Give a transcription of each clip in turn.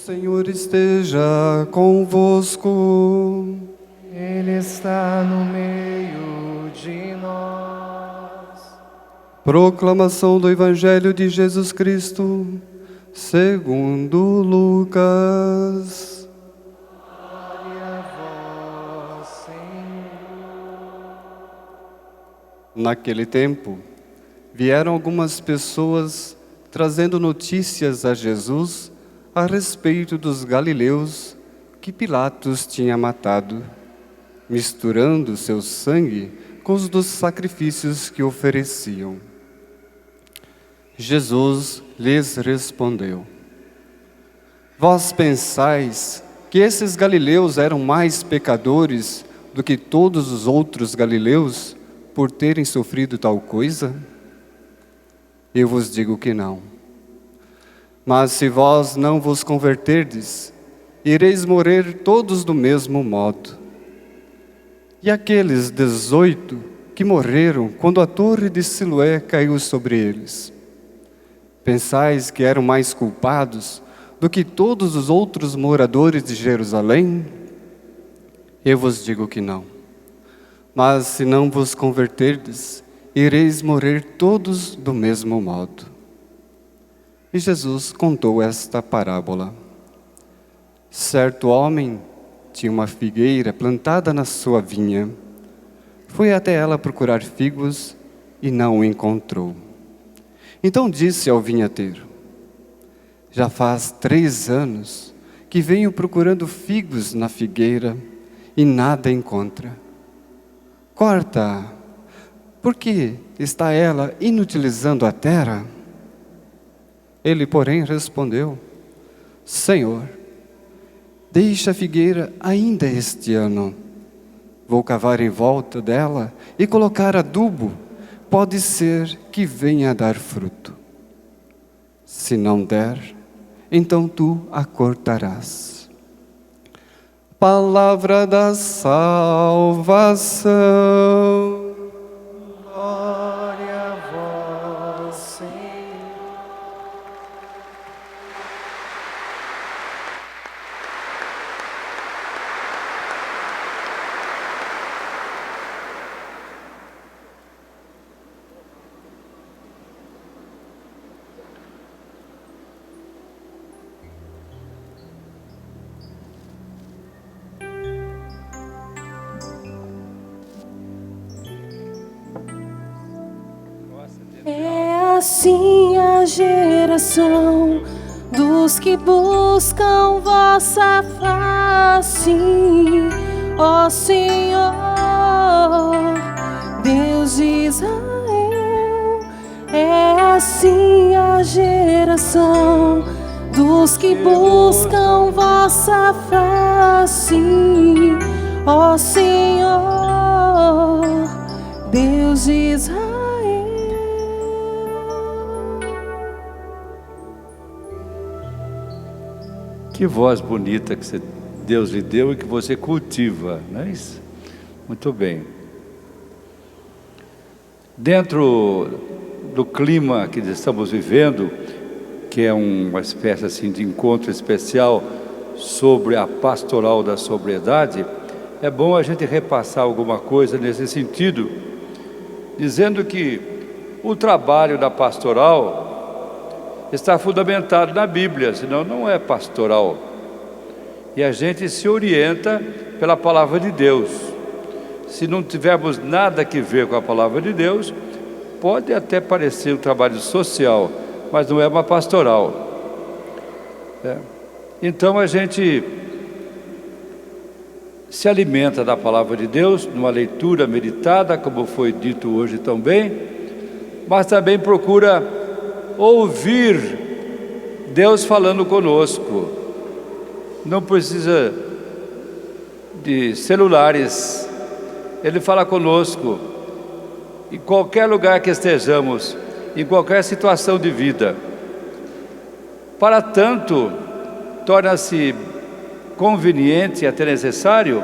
Senhor esteja convosco. Ele está no meio de nós. Proclamação do Evangelho de Jesus Cristo, segundo Lucas. Glória a vós, Senhor. Naquele tempo, vieram algumas pessoas trazendo notícias a Jesus a respeito dos galileus que Pilatos tinha matado, misturando seu sangue com os dos sacrifícios que ofereciam. Jesus lhes respondeu: Vós pensais que esses galileus eram mais pecadores do que todos os outros galileus por terem sofrido tal coisa? Eu vos digo que não. Mas se vós não vos converterdes, ireis morrer todos do mesmo modo. E aqueles 18 que morreram quando a torre de Siloé caiu sobre eles, pensais que eram mais culpados do que todos os outros moradores de Jerusalém? Eu vos digo que não. Mas se não vos converterdes, ireis morrer todos do mesmo modo. E Jesus contou esta parábola. Certo homem tinha uma figueira plantada na sua vinha. Foi até ela procurar figos e não o encontrou. Então disse ao vinhateiro: Já faz 3 anos que venho procurando figos na figueira e nada encontra. Corta, porque está ela inutilizando a terra? Ele, porém, respondeu: Senhor, deixa a figueira ainda este ano. Vou cavar em volta dela e colocar adubo. Pode ser que venha a dar fruto. Se não der, então tu a cortarás. Palavra da salvação. Glória a vós, Senhor. É assim a geração dos que buscam vossa face, ó Senhor, Deus de Israel. É assim a geração dos que buscam vossa face, ó Senhor, Deus de Israel. Que voz bonita que Deus lhe deu e que você cultiva, não é isso? Muito bem. Dentro do clima que estamos vivendo, que é uma espécie assim de encontro especial sobre a pastoral da sobriedade, é bom a gente repassar alguma coisa nesse sentido, dizendo que o trabalho da pastoral está fundamentado na Bíblia, senão não é pastoral. E a gente se orienta pela palavra de Deus. Se não tivermos nada que ver com a palavra de Deus, pode até parecer um trabalho social, mas não é uma pastoral. Então a gente se alimenta da palavra de Deus, numa leitura meditada, como foi dito hoje também, mas também procura ouvir Deus falando conosco. Não precisa de celulares, Ele fala conosco em qualquer lugar que estejamos, em qualquer situação de vida. Para tanto, torna-se conveniente e até necessário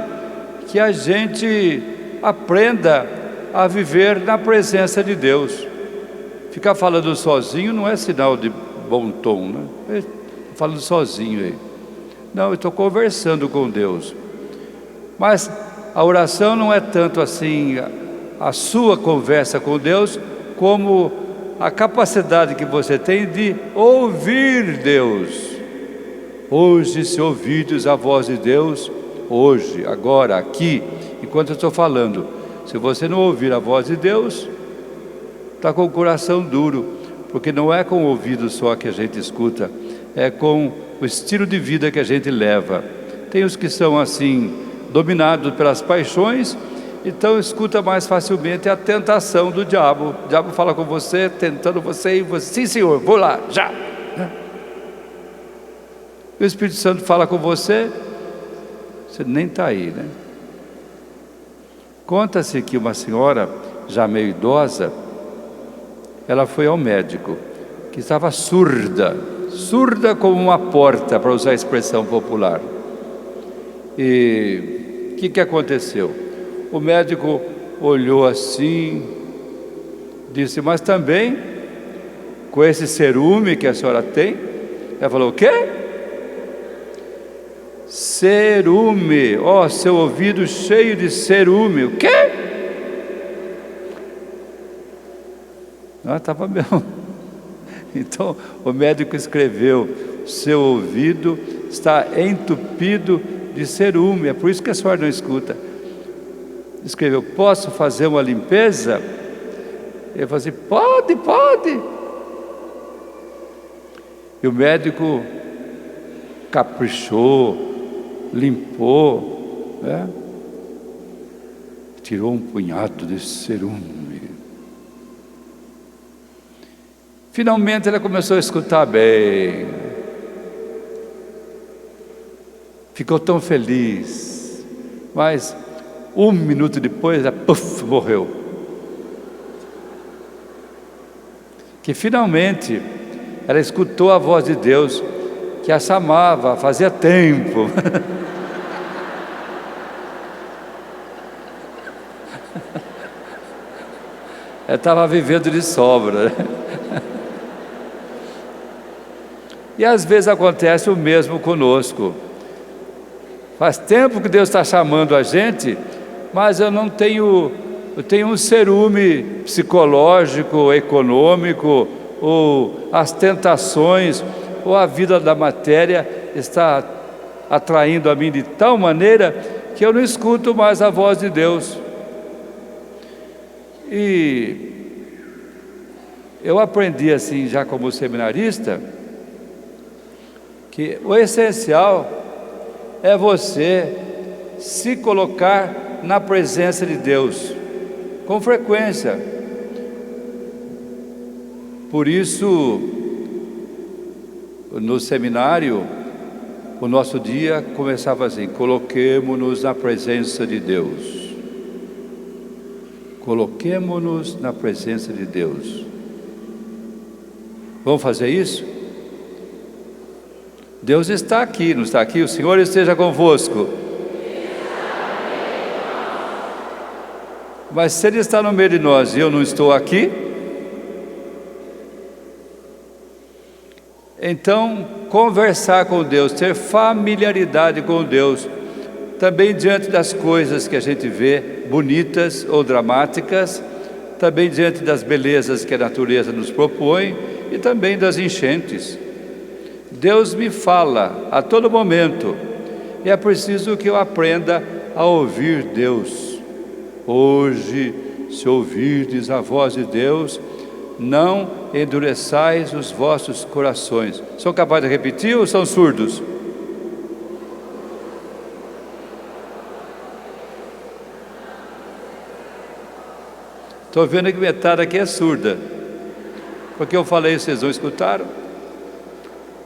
que a gente aprenda a viver na presença de Deus. Ficar falando sozinho não é sinal de bom tom, né? Falando sozinho aí. Não, eu estou conversando com Deus. Mas a oração não é tanto assim a sua conversa com Deus, como a capacidade que você tem de ouvir Deus. Hoje, se ouvides a voz de Deus, hoje, agora, aqui, enquanto eu estou falando, se você não ouvir a voz de Deus, está com o coração duro, porque não é com o ouvido só que a gente escuta, é com o estilo de vida que a gente leva. Tem os que são assim, dominados pelas paixões, então escuta mais facilmente a tentação do diabo. O diabo fala com você, tentando você, e você, sim senhor, vou lá, já. O Espírito Santo fala com você, você nem está aí, né? Conta-se que uma senhora, já meio idosa, ela foi ao médico, que estava surda como uma porta, para usar a expressão popular. E o que aconteceu? O médico olhou assim, disse, mas também, com esse cerume que a senhora tem, ela falou, o quê? Cerume, ó, seu ouvido cheio de cerume, o quê? Não, estava mesmo. Então o médico escreveu, seu ouvido está entupido de cerume, é por isso que a senhora não escuta. Escreveu, posso fazer uma limpeza? Ele falou assim, pode. E o médico caprichou, limpou, né? Tirou um punhado de cerume. Finalmente ela começou a escutar bem. Ficou tão feliz. Mas 1 minuto depois, ela morreu. Que finalmente ela escutou a voz de Deus, que a chamava, fazia tempo. Ela estava vivendo de sobra. E às vezes acontece o mesmo conosco. Faz tempo que Deus está chamando a gente, mas eu tenho um cerume psicológico, econômico, ou as tentações, ou a vida da matéria está atraindo a mim de tal maneira que eu não escuto mais a voz de Deus. E eu aprendi assim, já como seminarista, que o essencial é você se colocar na presença de Deus, com frequência. Por isso, no seminário, o nosso dia começava assim, coloquemo-nos na presença de Deus. Coloquemo-nos na presença de Deus. Vamos fazer isso? Deus está aqui, não está aqui? O Senhor esteja convosco. Mas se Ele está no meio de nós e eu não estou aqui, então conversar com Deus, ter familiaridade com Deus, também diante das coisas que a gente vê, bonitas ou dramáticas, também diante das belezas que a natureza nos propõe e também das enchentes. Deus me fala a todo momento e é preciso que eu aprenda a ouvir Deus. Hoje, se ouvirdes a voz de Deus, não endureçais os vossos corações. São capazes de repetir ou são surdos? Estou vendo que metade aqui é surda, porque eu falei, vocês não escutaram?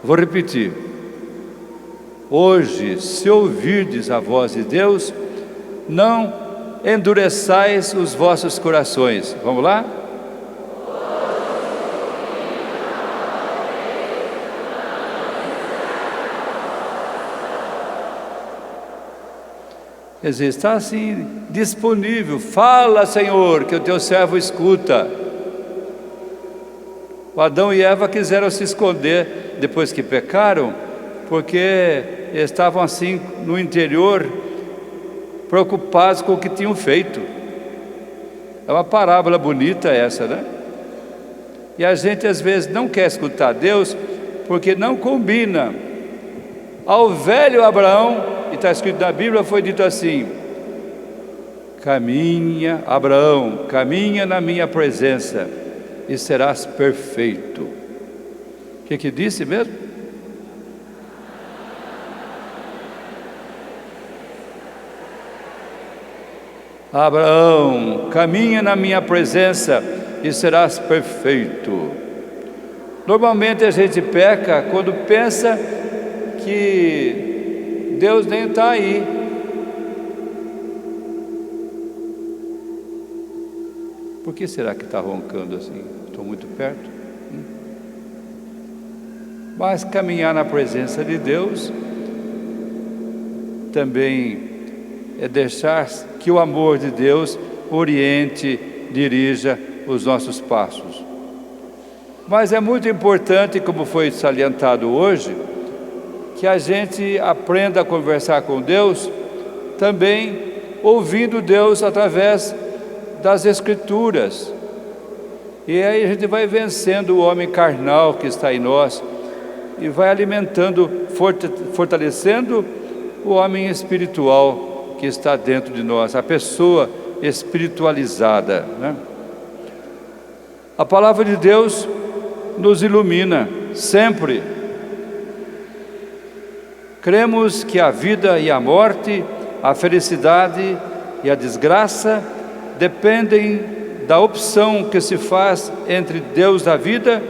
Vou repetir. Hoje, se ouvirdes a voz de Deus, não endureçais os vossos corações. Vamos lá? Quer dizer, está assim, disponível. Fala, Senhor, que o teu servo escuta. O Adão e Eva quiseram se esconder depois que pecaram, porque estavam assim no interior, preocupados com o que tinham feito. É uma parábola bonita essa, né? E a gente às vezes não quer escutar Deus, porque não combina. Ao velho Abraão, e está escrito na Bíblia, foi dito assim: caminha, Abraão, caminha na minha presença e serás perfeito. O que disse mesmo? Abraão, caminha na minha presença e serás perfeito. Normalmente a gente peca quando pensa que Deus nem está aí. Por que será que está roncando assim? Estou muito perto? Mas caminhar na presença de Deus também é deixar que o amor de Deus oriente, dirija os nossos passos. Mas é muito importante, como foi salientado hoje, que a gente aprenda a conversar com Deus, também ouvindo Deus através das Escrituras. E aí a gente vai vencendo o homem carnal que está em nós e vai alimentando, fortalecendo o homem espiritual que está dentro de nós, a pessoa espiritualizada, né? A palavra de Deus nos ilumina sempre. Cremos que a vida e a morte, a felicidade e a desgraça dependem da opção que se faz entre Deus da vida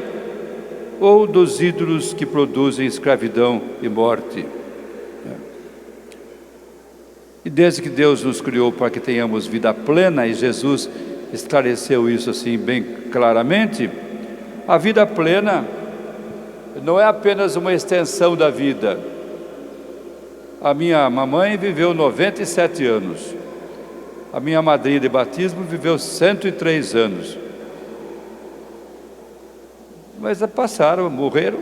ou dos ídolos que produzem escravidão e morte. E desde que Deus nos criou para que tenhamos vida plena, e Jesus esclareceu isso assim bem claramente, a vida plena não é apenas uma extensão da vida. A minha mamãe viveu 97 anos, a minha madrinha de batismo viveu 103 anos, mas passaram, morreram.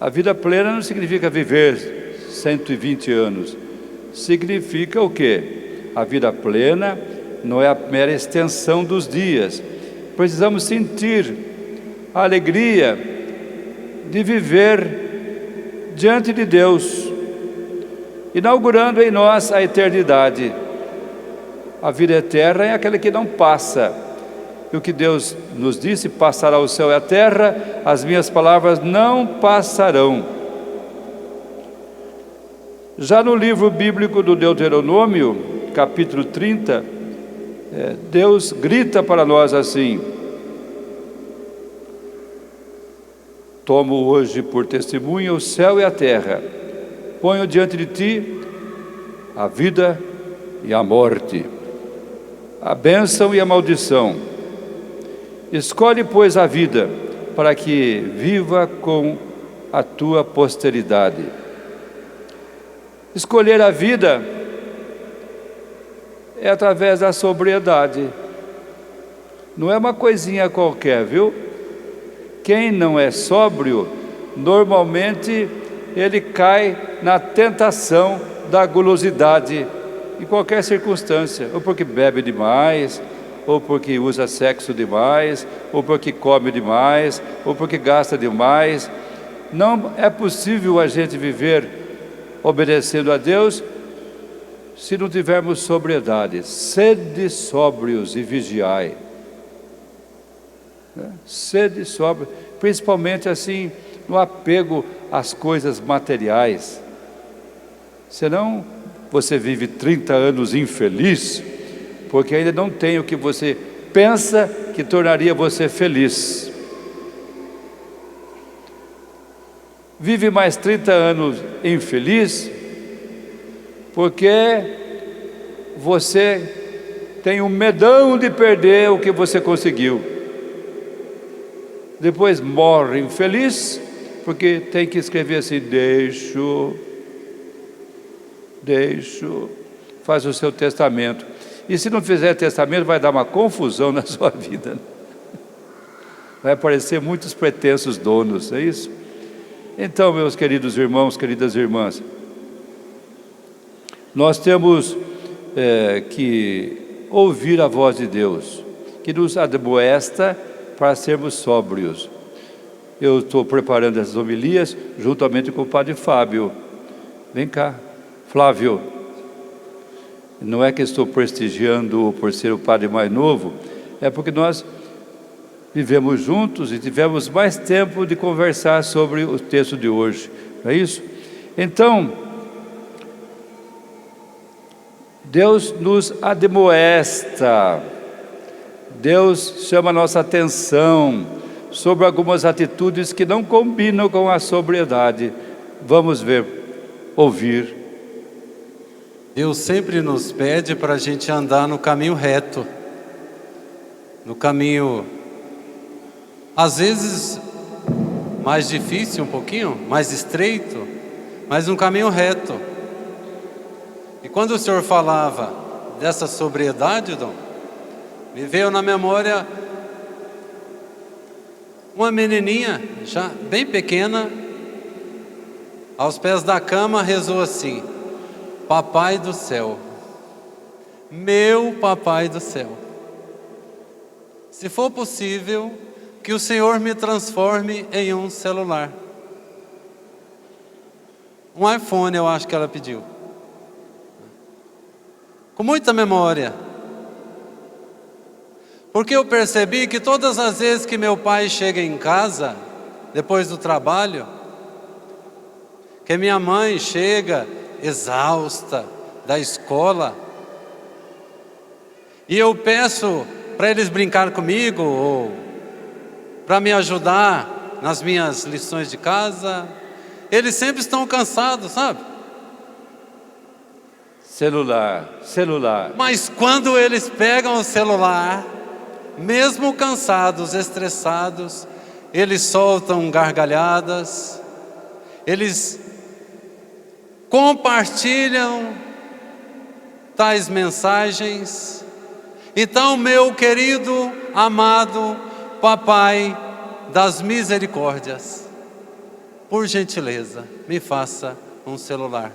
A vida plena não significa viver 120 anos, significa o quê? A vida plena não é a mera extensão dos dias. Precisamos sentir a alegria de viver diante de Deus, inaugurando em nós a eternidade. A vida eterna é aquela que não passa, e o que Deus nos disse: passará o céu e a terra, as minhas palavras não passarão. Já no livro bíblico do Deuteronômio, capítulo 30, Deus grita para nós assim: tomo hoje por testemunha o céu e a terra, ponho diante de ti a vida e a morte, a bênção e a maldição. Escolhe, pois, a vida, para que viva com a tua posteridade. Escolher a vida é através da sobriedade. Não é uma coisinha qualquer, viu? Quem não é sóbrio, normalmente ele cai na tentação da gulosidade em qualquer circunstância, ou porque bebe demais, ou porque usa sexo demais, ou porque come demais, ou porque gasta demais. Não é possível a gente viver obedecendo a Deus se não tivermos sobriedade. Sede sóbrios e vigiai. Sede sóbrios, principalmente assim no apego às coisas materiais. Senão você vive 30 anos infeliz, porque ainda não tem o que você pensa que tornaria você feliz. Vive mais 30 anos infeliz, porque você tem um medão de perder o que você conseguiu. Depois morre infeliz, porque tem que escrever assim: deixo, faz o seu testamento. E se não fizer testamento, vai dar uma confusão na sua vida. Vai aparecer muitos pretensos donos, é isso? Então, meus queridos irmãos, queridas irmãs, nós temos que ouvir a voz de Deus, que nos admoesta para sermos sóbrios. Eu estou preparando essas homilias juntamente com o Padre Fábio. Vem cá, Flávio. Não é que estou prestigiando por ser o padre mais novo, é porque nós vivemos juntos e tivemos mais tempo de conversar sobre o texto de hoje, não é isso? Então, Deus nos admoesta, Deus chama a nossa atenção sobre algumas atitudes que não combinam com a sobriedade. Vamos ver, ouvir. Deus sempre nos pede para a gente andar no caminho reto, no caminho, às vezes, mais difícil um pouquinho, mais estreito, mas um caminho reto. E quando o Senhor falava dessa sobriedade, Dom, me veio na memória uma menininha, já bem pequena, aos pés da cama, rezou assim: Papai do céu, meu Papai do céu, se for possível, que o Senhor me transforme em um celular. Um iPhone, eu acho que ela pediu. Com muita memória. Porque eu percebi que todas as vezes que meu pai chega em casa, depois do trabalho, que minha mãe chega exausta da escola, e eu peço para eles brincar comigo, ou para me ajudar nas minhas lições de casa, eles sempre estão cansados, sabe? Celular. Mas quando eles pegam o celular, mesmo cansados, estressados, eles soltam gargalhadas, eles compartilham tais mensagens. Então, meu querido, amado Papai das misericórdias, por gentileza, me faça um celular.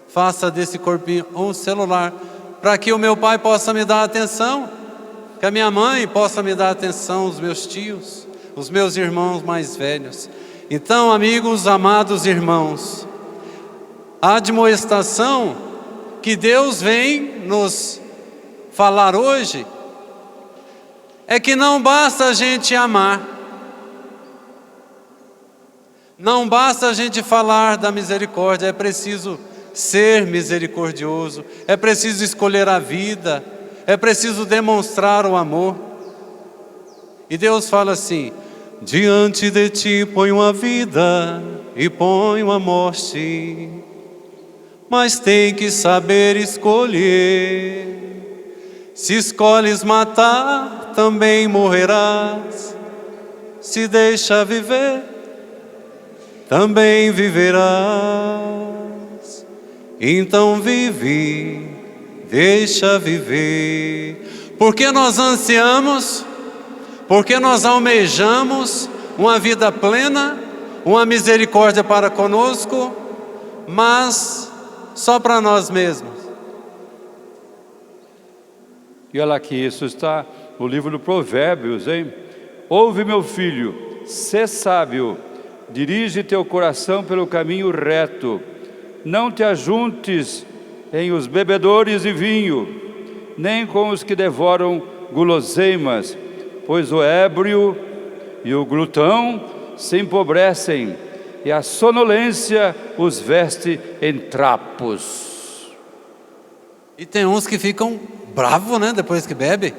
Faça desse corpinho um celular, para que o meu pai possa me dar atenção, que a minha mãe possa me dar atenção, os meus tios, os meus irmãos mais velhos. Então, amigos, amados irmãos, a admoestação que Deus vem nos falar hoje é que não basta a gente amar, não basta a gente falar da misericórdia, é preciso ser misericordioso, é preciso escolher a vida, é preciso demonstrar o amor. E Deus fala assim: diante de ti ponho a vida e ponho a morte, mas tem que saber escolher. Se escolhes matar, também morrerás. Se deixa viver, também viverás. Então vive, deixa viver. Porque nós ansiamos, porque nós almejamos uma vida plena, uma misericórdia para conosco, mas só para nós mesmos. E olha aqui, isso está no livro do Provérbios, hein? Ouve, meu filho, sê sábio, dirige teu coração pelo caminho reto, não te ajuntes em os bebedores de vinho, nem com os que devoram guloseimas, pois o ébrio e o glutão se empobrecem, e a sonolência os veste em trapos. E tem uns que ficam bravos, né, depois que bebe.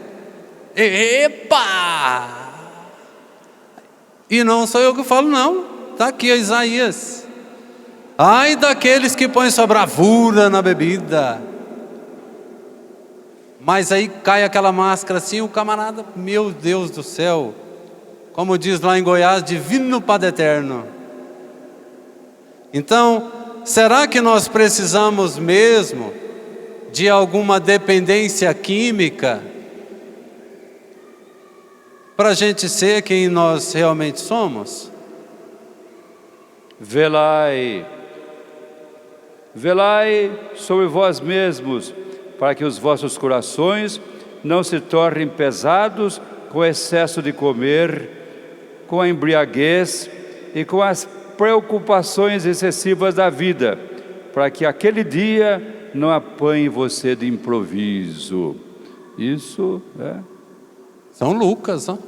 Epa! E não sou eu que falo, não. Está aqui Isaías. Ai daqueles que põem sua bravura na bebida. Mas aí cai aquela máscara assim, o camarada, meu Deus do céu, como diz lá em Goiás, divino Padre Eterno. Então, será que nós precisamos mesmo de alguma dependência química para a gente ser quem nós realmente somos? velai sobre vós mesmos, para que os vossos corações não se tornem pesados com o excesso de comer, com a embriaguez e com as preocupações excessivas da vida, para que aquele dia não apanhe você de improviso. Isso é São Lucas, ó.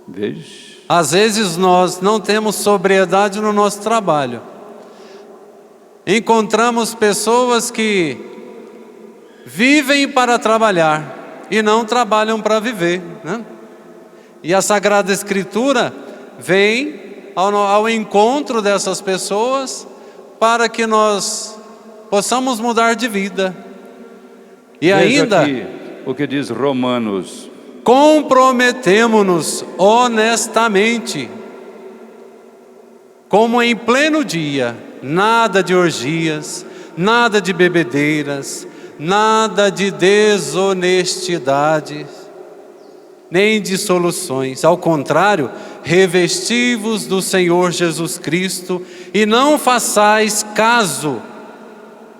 Veja. Às vezes nós não temos sobriedade no nosso trabalho. Encontramos pessoas que vivem para trabalhar e não trabalham para viver, né? E a Sagrada Escritura vem ao encontro dessas pessoas para que nós possamos mudar de vida. E Veja ainda aqui o que diz Romanos: comprometemo-nos honestamente, como em pleno dia, nada de orgias, nada de bebedeiras, nada de desonestidade, nem dissoluções. Ao contrário, revesti-vos do Senhor Jesus Cristo e não façais caso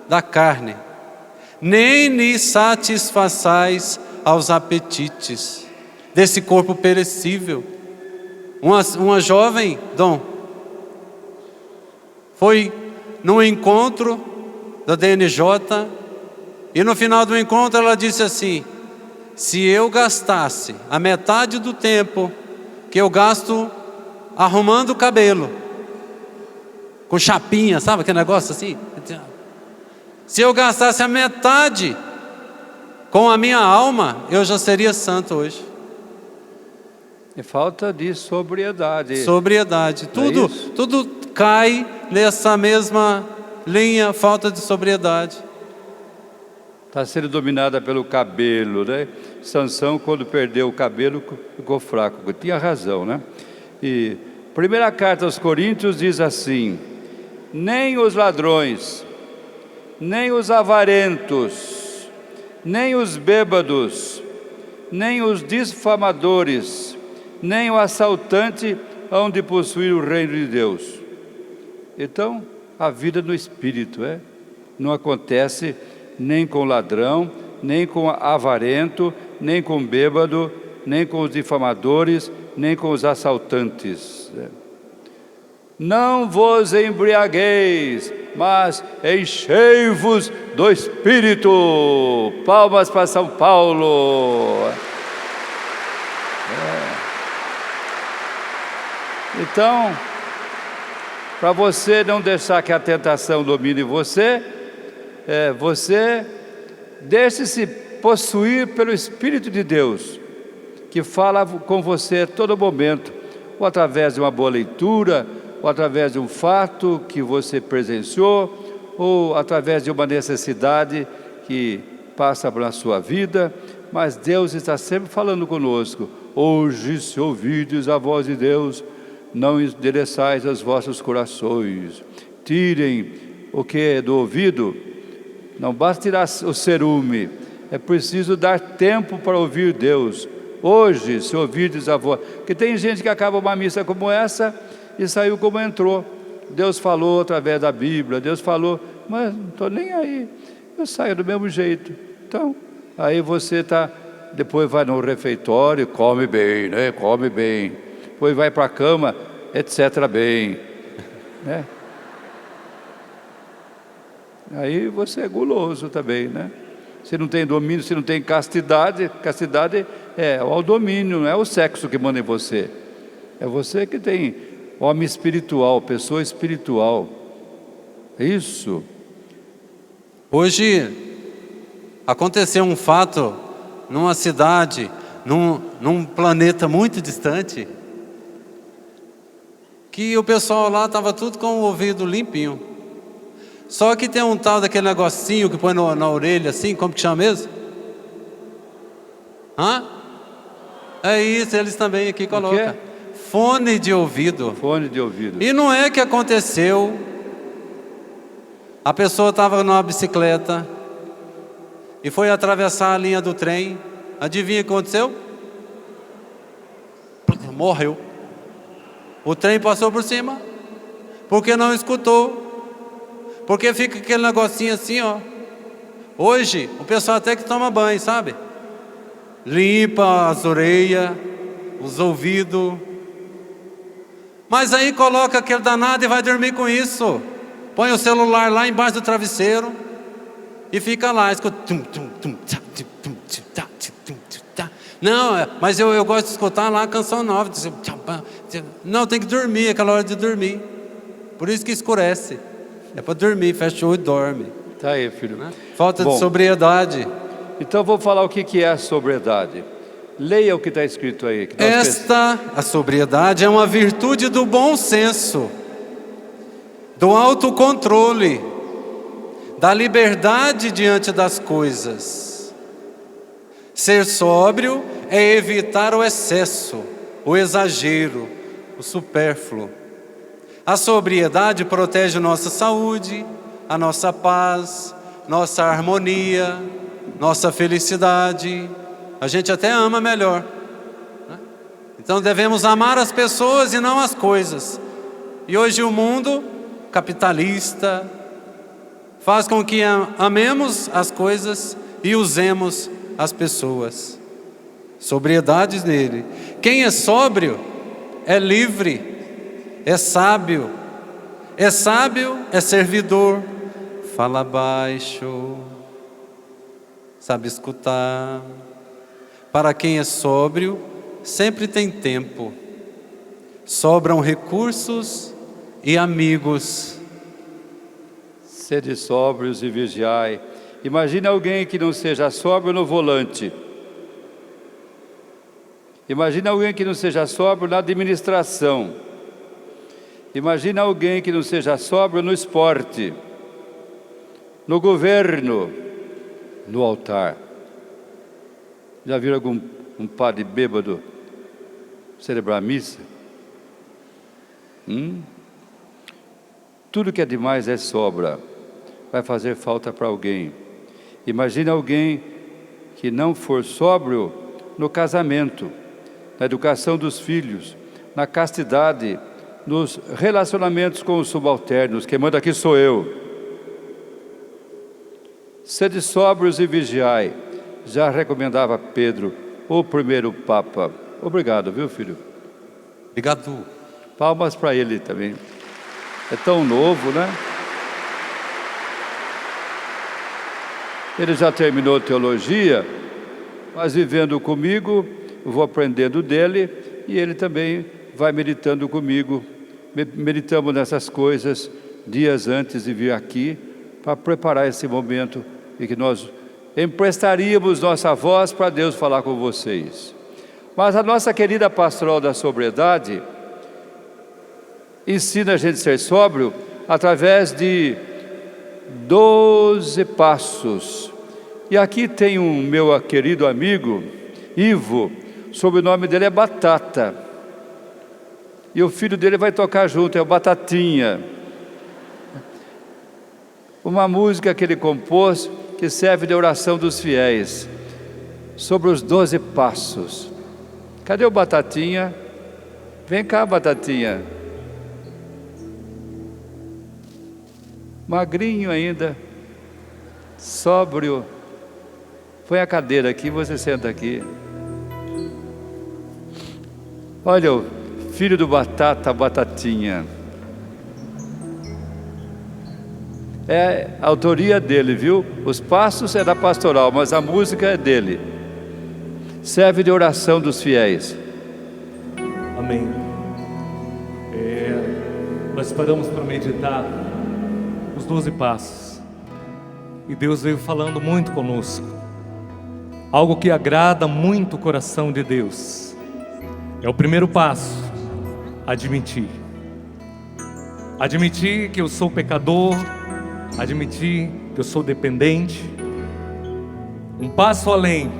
da carne, nem lhe satisfaçais aos apetites desse corpo perecível. Uma jovem, Dom, foi num encontro da DNJ e no final do encontro ela disse assim: se eu gastasse a metade do tempo que eu gasto arrumando o cabelo, com chapinha, sabe aquele negócio assim? Se eu gastasse a metade com a minha alma, eu já seria santo hoje. É falta de sobriedade. Sobriedade. Tudo cai nessa mesma linha, falta de sobriedade. Está sendo dominada pelo cabelo, né? Sansão, quando perdeu o cabelo, ficou fraco. Tinha razão, né? E primeira carta aos Coríntios diz assim: nem os ladrões, nem os avarentos, nem os bêbados, nem os difamadores, nem o assaltante hão de possuir o reino de Deus. Então, a vida no Espírito não acontece nem com ladrão, nem com avarento, nem com bêbado, nem com os difamadores, nem com os assaltantes. Não vos embriagueis, mas enchei-vos do Espírito. Palmas para São Paulo. Então, para você não deixar que a tentação domine você, você deixe-se possuir pelo Espírito de Deus, que fala com você a todo momento, ou através de uma boa leitura, ou através de um fato que você presenciou, ou através de uma necessidade que passa pela sua vida, mas Deus está sempre falando conosco. Hoje, se ouvides a voz de Deus, não endereçais os vossos corações. Tirem o que é do ouvido. Não basta tirar o cerume, é preciso dar tempo para ouvir Deus. Hoje, se ouvirdes a voz, porque tem gente que acaba uma missa como essa e saiu como entrou. Deus falou através da Bíblia, Deus falou, mas não estou nem aí, eu saio do mesmo jeito. Então, aí você depois vai no refeitório, come bem, né? Come bem. Depois vai para a cama, etc. bem, né? Aí você é guloso também, né? Se não tem domínio, se não tem castidade, castidade é o domínio, não é o sexo que manda em você. É você que tem homem espiritual, pessoa espiritual. Isso. Hoje aconteceu um fato numa cidade, num planeta muito distante, que o pessoal lá estava tudo com o ouvido limpinho. Só que tem um tal daquele negocinho que põe na orelha assim, como que chama mesmo? É isso, eles também aqui colocam. Fone de ouvido. Fone de ouvido. E não é que aconteceu, a pessoa estava numa bicicleta e foi atravessar a linha do trem. Adivinha o que aconteceu? Morreu. O trem passou por cima. porque não escutou. Porque fica aquele negocinho assim, ó. Hoje, o pessoal até que toma banho, sabe? Limpa as orelhas, os ouvidos. Mas aí coloca aquele danado e vai dormir com isso. Põe o celular lá embaixo do travesseiro e fica lá, escuta. Não, mas eu gosto de escutar lá a canção nova. Não, tem que dormir, é aquela hora de dormir. Por isso que escurece. É para dormir, fecha o olho e dorme. Tá aí, filho. Falta Bom, de sobriedade. Então vou falar o que é a sobriedade. Leia o que está escrito aí. A sobriedade é uma virtude do bom senso, do autocontrole, da liberdade diante das coisas. Ser sóbrio é evitar o excesso, o exagero, o supérfluo. A sobriedade protege nossa saúde, a nossa paz, nossa harmonia, nossa felicidade. A gente até ama melhor, né? Então devemos amar as pessoas e não as coisas. E hoje o mundo capitalista faz com que amemos as coisas e usemos as pessoas. Sobriedade nele. Quem é sóbrio é livre, é sábio, é servidor, fala baixo, sabe escutar. Para quem é sóbrio, sempre tem tempo, sobram recursos e amigos. Sede sóbrios e vigiai. Imagine alguém que não seja sóbrio no volante. Imagine alguém que não seja sóbrio na administração. Imagine alguém que não seja sóbrio no esporte, no governo, no altar. Já viram algum padre bêbado celebrar a missa? Tudo que é demais é sobra, vai fazer falta para alguém. Imagine alguém que não for sóbrio no casamento, na educação dos filhos, na castidade, nos relacionamentos com os subalternos. Quem manda aqui sou eu. Sede sóbrios e vigiai, já recomendava Pedro, o primeiro Papa. Obrigado, viu, filho? Obrigado. Palmas para ele também. É tão novo, né? Ele já terminou teologia, mas vivendo comigo, eu vou aprendendo dele e ele também vai meditando comigo. Meditamos nessas coisas dias antes de vir aqui para preparar esse momento em que nós emprestaríamos nossa voz para Deus falar com vocês. Mas a nossa querida pastoral da sobriedade ensina a gente a ser sóbrio através de 12 passos. E aqui tem um meu querido amigo, Ivo, o sobrenome dele é Batata. E o filho dele vai tocar junto, é o Batatinha. Uma música que ele compôs que serve de oração dos fiéis, sobre os 12 passos. Cadê o Batatinha? Vem cá, Batatinha. Magrinho ainda, sóbrio. Põe a cadeira aqui, você senta aqui. Olha o filho do Batata, Batatinha. É a autoria dele, viu? Os passos é da pastoral, mas a música é dele. Serve de oração dos fiéis. Amém. Nós paramos para meditar os 12 passos. E Deus veio falando muito conosco. Algo que agrada muito o coração de Deus. É o primeiro passo, admitir. Admitir que eu sou pecador, admitir que eu sou dependente. Um passo além,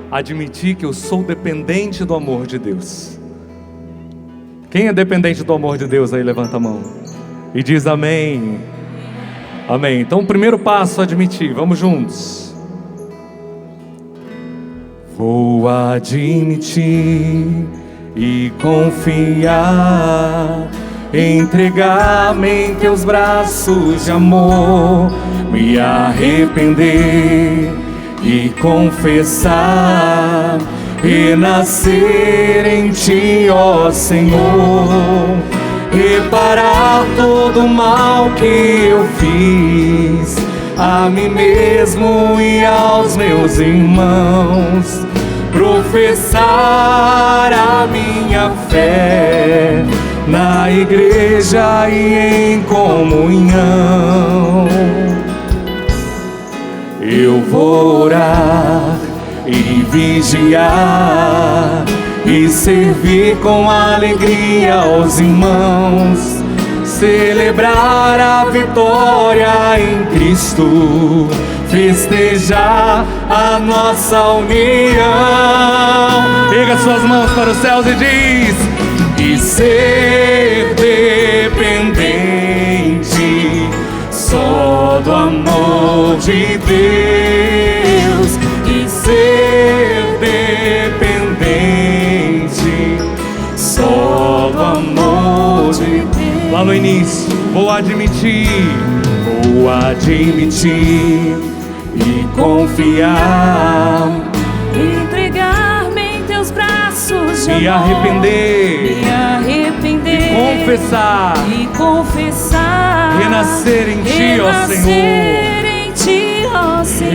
admitir que eu sou dependente do amor de Deus. Quem é dependente do amor de Deus aí, levanta a mão e diz amém. Amém. Então o primeiro passo, admitir. Vamos juntos. Vou admitir e confiar entregar-me em teus braços de amor, me arrepender e confessar, renascer em ti, ó Senhor, reparar todo o mal que eu fiz a mim mesmo e aos meus irmãos, professar a minha fé na igreja e em comunhão. Eu vou orar e vigiar e servir com alegria aos irmãos, celebrar a vitória em Cristo, festejar a nossa união. Erga suas mãos para os céus e diz: e ser dependente só do amor de Deus, e ser dependente só do amor de Deus. Lá no início, vou admitir e confiar, entregar-me em teus braços de me amor, arrepender, e confessar, renascer em ti, ó Senhor,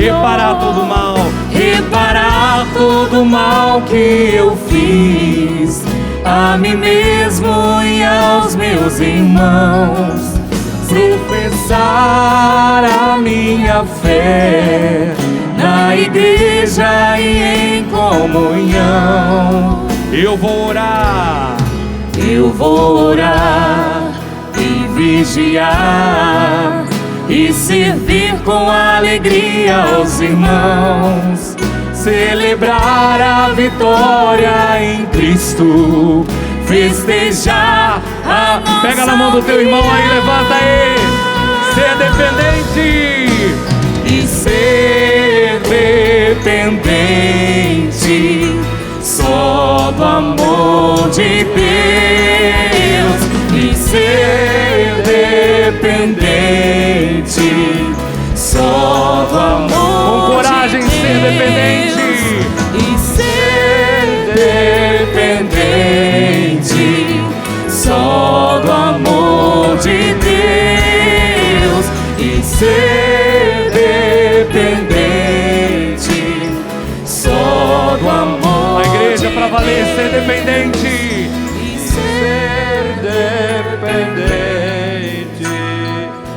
reparar todo o mal que eu fiz a mim mesmo e aos meus irmãos, professar a minha fé na igreja e em comunhão. Eu vou orar e vigiar e servir com alegria aos irmãos, celebrar a vitória em Cristo, festejar a nossa. Pega na mão do teu irmão aí, levanta aí. Ser dependente e ser dependente só do amor de Deus, e ser dependente só do amor. Com coragem, de ser dependente e ser dependente só do amor de Deus, e ser dependente só do amor. A igreja para valer, ser dependente e Ser dependente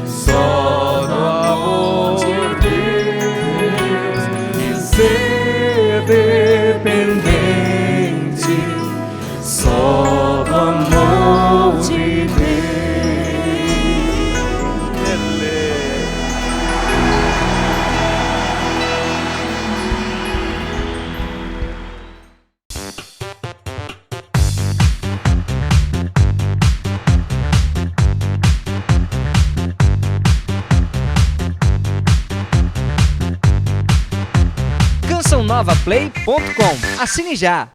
só do amor de Deus, e ser dependente só do amor de Deus. cançãonovaplay.com. Assine já!